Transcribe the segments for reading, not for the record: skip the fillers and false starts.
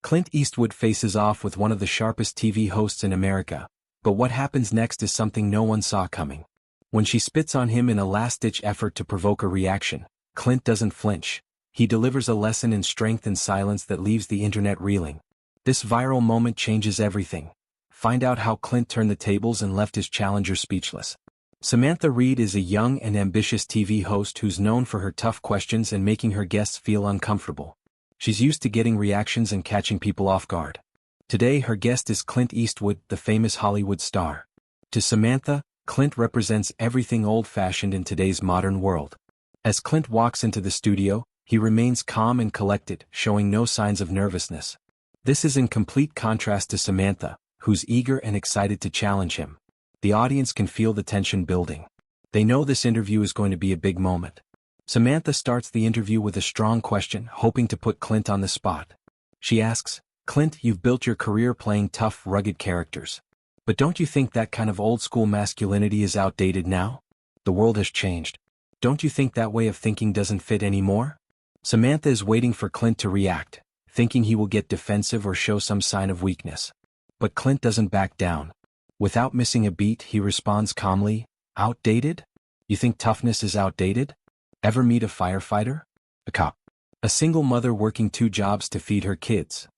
Clint Eastwood faces off with one of the sharpest TV hosts in America, but what happens next is something no one saw coming. When she spits on him in a last-ditch effort to provoke a reaction, Clint doesn't flinch. He delivers a lesson in strength and silence that leaves the internet reeling. This viral moment changes everything. Find out how Clint turned the tables and left his challenger speechless. Samantha Reed is a young and ambitious TV host who's known for her tough questions and making her guests feel uncomfortable. She's used to getting reactions and catching people off guard. Today her guest is Clint Eastwood, the famous Hollywood star. To Samantha, Clint represents everything old-fashioned in today's modern world. As Clint walks into the studio, he remains calm and collected, showing no signs of nervousness. This is in complete contrast to Samantha, who's eager and excited to challenge him. The audience can feel the tension building. They know this interview is going to be a big moment. Samantha starts the interview with a strong question, hoping to put Clint on the spot. She asks, "Clint, you've built your career playing tough, rugged characters. But don't you think that kind of old-school masculinity is outdated now? The world has changed. Don't you think that way of thinking doesn't fit anymore?" Samantha is waiting for Clint to react, thinking he will get defensive or show some sign of weakness. But Clint doesn't back down. Without missing a beat, he responds calmly, "Outdated? You think toughness is outdated? Ever meet a firefighter? A cop? A single mother working 2 jobs to feed her kids?"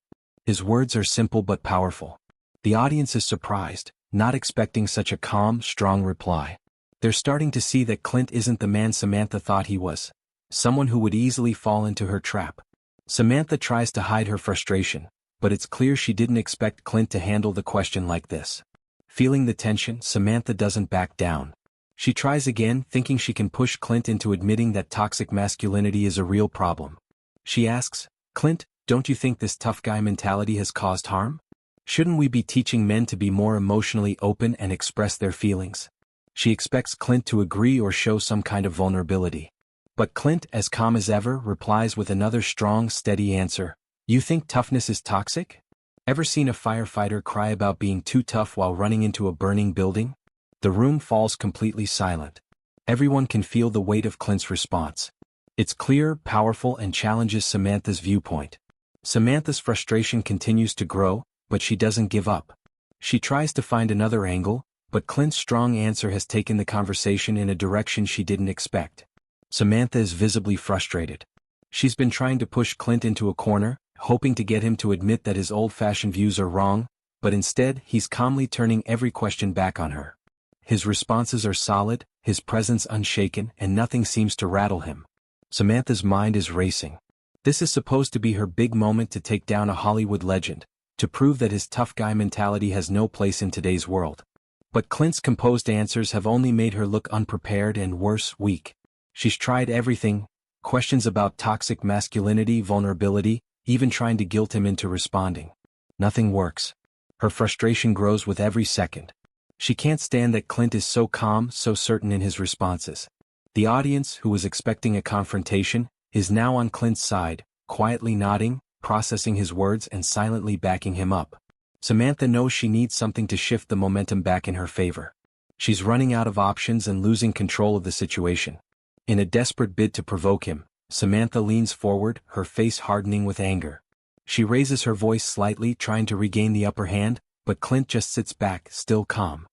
His words are simple but powerful. The audience is surprised, not expecting such a calm, strong reply. They're starting to see that Clint isn't the man Samantha thought he was, someone who would easily fall into her trap. Samantha tries to hide her frustration, but it's clear she didn't expect Clint to handle the question like this. Feeling the tension, Samantha doesn't back down. She tries again, thinking she can push Clint into admitting that toxic masculinity is a real problem. She asks, "Clint, don't you think this tough guy mentality has caused harm? Shouldn't we be teaching men to be more emotionally open and express their feelings?" She expects Clint to agree or show some kind of vulnerability. But Clint, as calm as ever, replies with another strong, steady answer. "You think toughness is toxic? Ever seen a firefighter cry about being too tough while running into a burning building?" The room falls completely silent. Everyone can feel the weight of Clint's response. It's clear, powerful, and challenges Samantha's viewpoint. Samantha's frustration continues to grow, but she doesn't give up. She tries to find another angle, but Clint's strong answer has taken the conversation in a direction she didn't expect. Samantha is visibly frustrated. She's been trying to push Clint into a corner, hoping to get him to admit that his old-fashioned views are wrong, but instead he's calmly turning every question back on her. His responses are solid, his presence unshaken, and nothing seems to rattle him. Samantha's mind is racing. This is supposed to be her big moment to take down a Hollywood legend, to prove that his tough guy mentality has no place in today's world. But Clint's composed answers have only made her look unprepared and worse, weak. She's tried everything, questions about toxic masculinity, vulnerability, even trying to guilt him into responding. Nothing works. Her frustration grows with every second. She can't stand that Clint is so calm, so certain in his responses. The audience, who was expecting a confrontation, is now on Clint's side, quietly nodding, processing his words and silently backing him up. Samantha knows she needs something to shift the momentum back in her favor. She's running out of options and losing control of the situation. In a desperate bid to provoke him, Samantha leans forward, her face hardening with anger. She raises her voice slightly, trying to regain the upper hand, but Clint just sits back, still calm.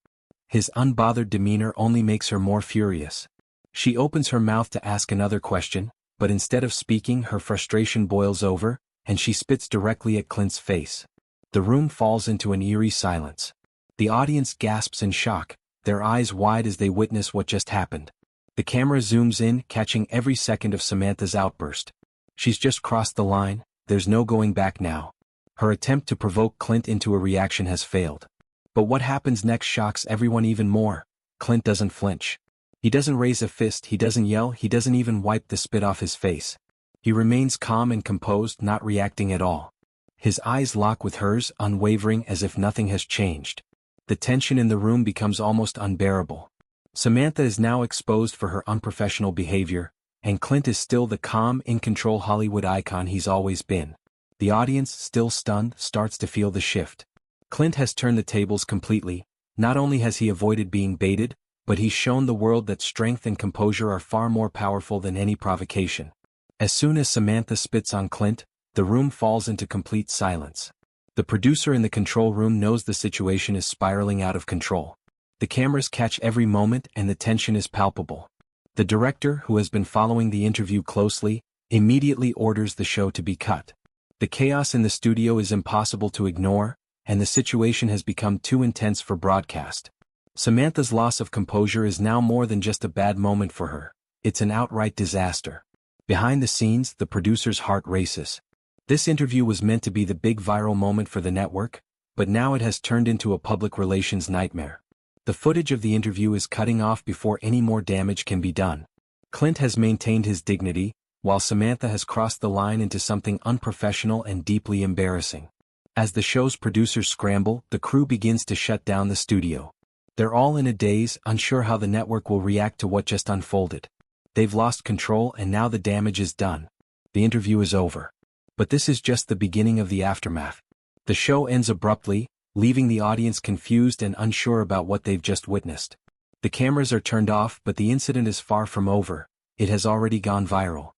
His unbothered demeanor only makes her more furious. She opens her mouth to ask another question, but instead of speaking, her frustration boils over, and she spits directly at Clint's face. The room falls into an eerie silence. The audience gasps in shock, their eyes wide as they witness what just happened. The camera zooms in, catching every second of Samantha's outburst. She's just crossed the line, there's no going back now. Her attempt to provoke Clint into a reaction has failed. But what happens next shocks everyone even more. Clint doesn't flinch. He doesn't raise a fist, he doesn't yell, he doesn't even wipe the spit off his face. He remains calm and composed, not reacting at all. His eyes lock with hers, unwavering, as if nothing has changed. The tension in the room becomes almost unbearable. Samantha is now exposed for her unprofessional behavior, and Clint is still the calm, in-control Hollywood icon he's always been. The audience, still stunned, starts to feel the shift. Clint has turned the tables completely. Not only has he avoided being baited, but he's shown the world that strength and composure are far more powerful than any provocation. As soon as Samantha spits on Clint, The room falls into complete silence. The producer in the control room knows the situation is spiraling out of control. The cameras catch every moment and the tension is palpable. The director, who has been following the interview closely, immediately orders the show to be cut. The chaos in the studio is impossible to ignore, and the situation has become too intense for broadcast. Samantha's loss of composure is now more than just a bad moment for her. It's an outright disaster. Behind the scenes, the producer's heart races. This interview was meant to be the big viral moment for the network, but now it has turned into a public relations nightmare. The footage of the interview is cutting off before any more damage can be done. Clint has maintained his dignity, while Samantha has crossed the line into something unprofessional and deeply embarrassing. As the show's producers scramble, the crew begins to shut down the studio. They're all in a daze, unsure how the network will react to what just unfolded. They've lost control and now the damage is done. The interview is over. But this is just the beginning of the aftermath. The show ends abruptly, leaving the audience confused and unsure about what they've just witnessed. The cameras are turned off, but the incident is far from over. It has already gone viral.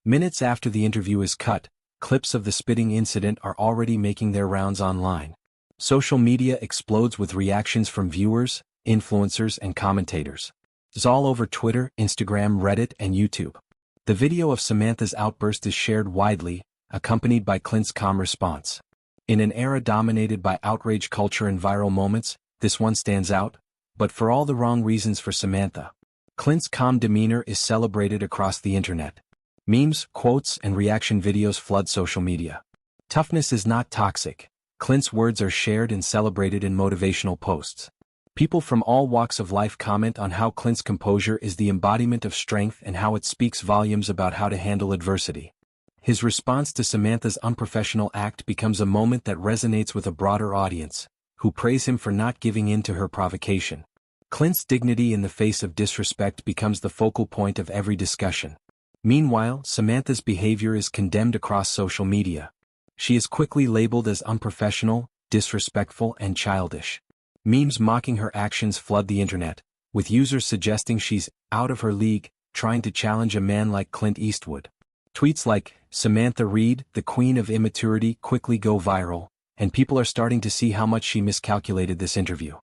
Minutes after the interview is cut, clips of the spitting incident are already making their rounds online. Social media explodes with reactions from viewers, influencers, and commentators. It's all over Twitter, Instagram, Reddit, and YouTube. The video of Samantha's outburst is shared widely, accompanied by Clint's calm response. In an era dominated by outrage culture and viral moments, this one stands out, but for all the wrong reasons for Samantha. Clint's calm demeanor is celebrated across the internet. Memes, quotes, and reaction videos flood social media. Toughness is not toxic. Clint's words are shared and celebrated in motivational posts. People from all walks of life comment on how Clint's composure is the embodiment of strength and how it speaks volumes about how to handle adversity. His response to Samantha's unprofessional act becomes a moment that resonates with a broader audience, who praise him for not giving in to her provocation. Clint's dignity in the face of disrespect becomes the focal point of every discussion. Meanwhile, Samantha's behavior is condemned across social media. She is quickly labeled as unprofessional, disrespectful, and childish. Memes mocking her actions flood the internet, with users suggesting she's out of her league, trying to challenge a man like Clint Eastwood. Tweets like, "Samantha Reed, the queen of immaturity," quickly go viral, and people are starting to see how much she miscalculated this interview.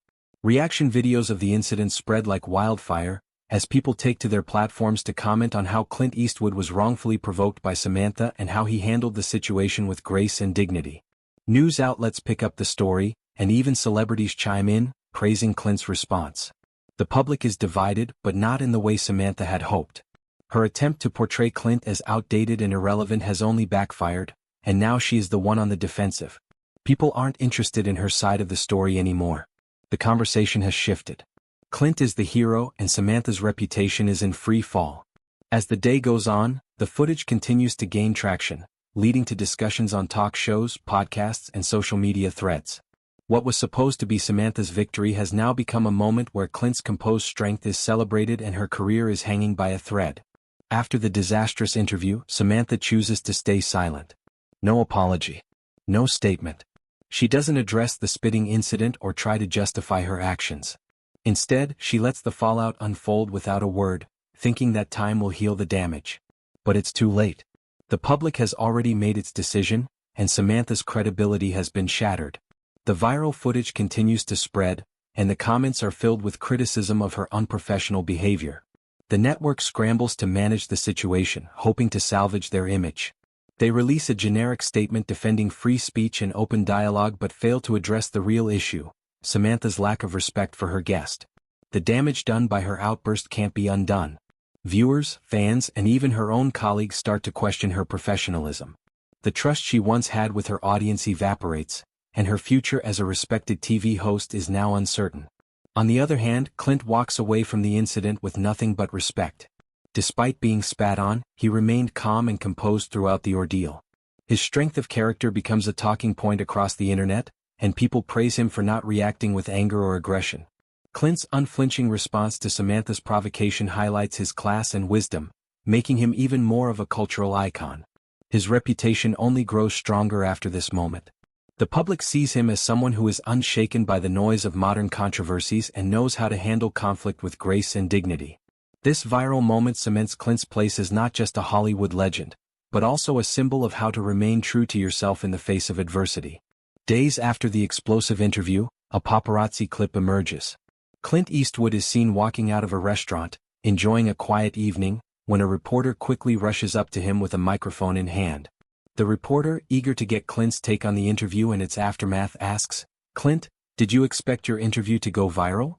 Reaction videos of the incident spread like wildfire, as people take to their platforms to comment on how Clint Eastwood was wrongfully provoked by Samantha and how he handled the situation with grace and dignity. News outlets pick up the story, and even celebrities chime in, praising Clint's response. The public is divided, but not in the way Samantha had hoped. Her attempt to portray Clint as outdated and irrelevant has only backfired, and now she is the one on the defensive. People aren't interested in her side of the story anymore. The conversation has shifted. Clint is the hero and Samantha's reputation is in free fall. As the day goes on, the footage continues to gain traction, leading to discussions on talk shows, podcasts, and social media threads. What was supposed to be Samantha's victory has now become a moment where Clint's composed strength is celebrated and her career is hanging by a thread. After the disastrous interview, Samantha chooses to stay silent. No apology. No statement. She doesn't address the spitting incident or try to justify her actions. Instead, she lets the fallout unfold without a word, thinking that time will heal the damage. But it's too late. The public has already made its decision, and Samantha's credibility has been shattered. The viral footage continues to spread, and the comments are filled with criticism of her unprofessional behavior. The network scrambles to manage the situation, hoping to salvage their image. They release a generic statement defending free speech and open dialogue but fail to address the real issue, Samantha's lack of respect for her guest. The damage done by her outburst can't be undone. Viewers, fans, and even her own colleagues start to question her professionalism. The trust she once had with her audience evaporates, and her future as a respected TV host is now uncertain. On the other hand, Clint walks away from the incident with nothing but respect. Despite being spat on, he remained calm and composed throughout the ordeal. His strength of character becomes a talking point across the internet, and people praise him for not reacting with anger or aggression. Clint's unflinching response to Samantha's provocation highlights his class and wisdom, making him even more of a cultural icon. His reputation only grows stronger after this moment. The public sees him as someone who is unshaken by the noise of modern controversies and knows how to handle conflict with grace and dignity. This viral moment cements Clint's place as not just a Hollywood legend, but also a symbol of how to remain true to yourself in the face of adversity. Days after the explosive interview, a paparazzi clip emerges. Clint Eastwood is seen walking out of a restaurant, enjoying a quiet evening, when a reporter quickly rushes up to him with a microphone in hand. The reporter, eager to get Clint's take on the interview and its aftermath, asks, "Clint, did you expect your interview to go viral?"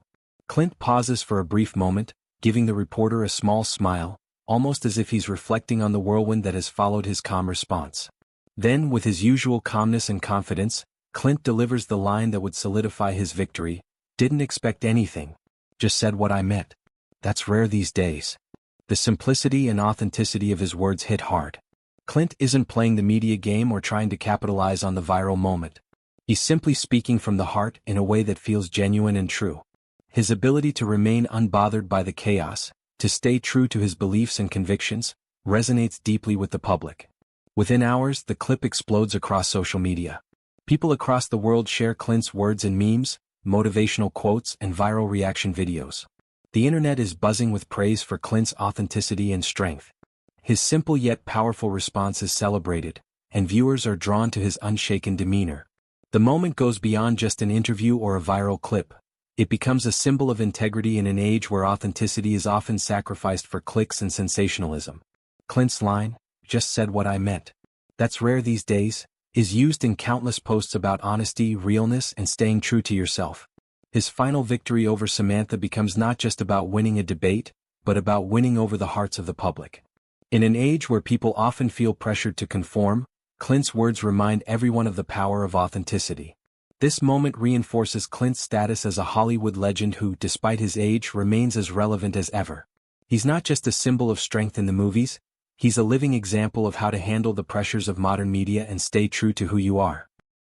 Clint pauses for a brief moment, giving the reporter a small smile, almost as if he's reflecting on the whirlwind that has followed his calm response. Then, with his usual calmness and confidence, Clint delivers the line that would solidify his victory: "Didn't expect anything. Just said what I meant." That's rare these days. The simplicity and authenticity of his words hit hard. Clint isn't playing the media game or trying to capitalize on the viral moment. He's simply speaking from the heart in a way that feels genuine and true. His ability to remain unbothered by the chaos, to stay true to his beliefs and convictions, resonates deeply with the public. Within hours, the clip explodes across social media. People across the world share Clint's words in memes, motivational quotes, and viral reaction videos. The internet is buzzing with praise for Clint's authenticity and strength. His simple yet powerful response is celebrated, and viewers are drawn to his unshaken demeanor. The moment goes beyond just an interview or a viral clip. It becomes a symbol of integrity in an age where authenticity is often sacrificed for clicks and sensationalism. Clint's line, "Just said what I meant. That's rare these days," is used in countless posts about honesty, realness, and staying true to yourself. His final victory over Samantha becomes not just about winning a debate, but about winning over the hearts of the public. In an age where people often feel pressured to conform, Clint's words remind everyone of the power of authenticity. This moment reinforces Clint's status as a Hollywood legend who, despite his age, remains as relevant as ever. He's not just a symbol of strength in the movies, he's a living example of how to handle the pressures of modern media and stay true to who you are.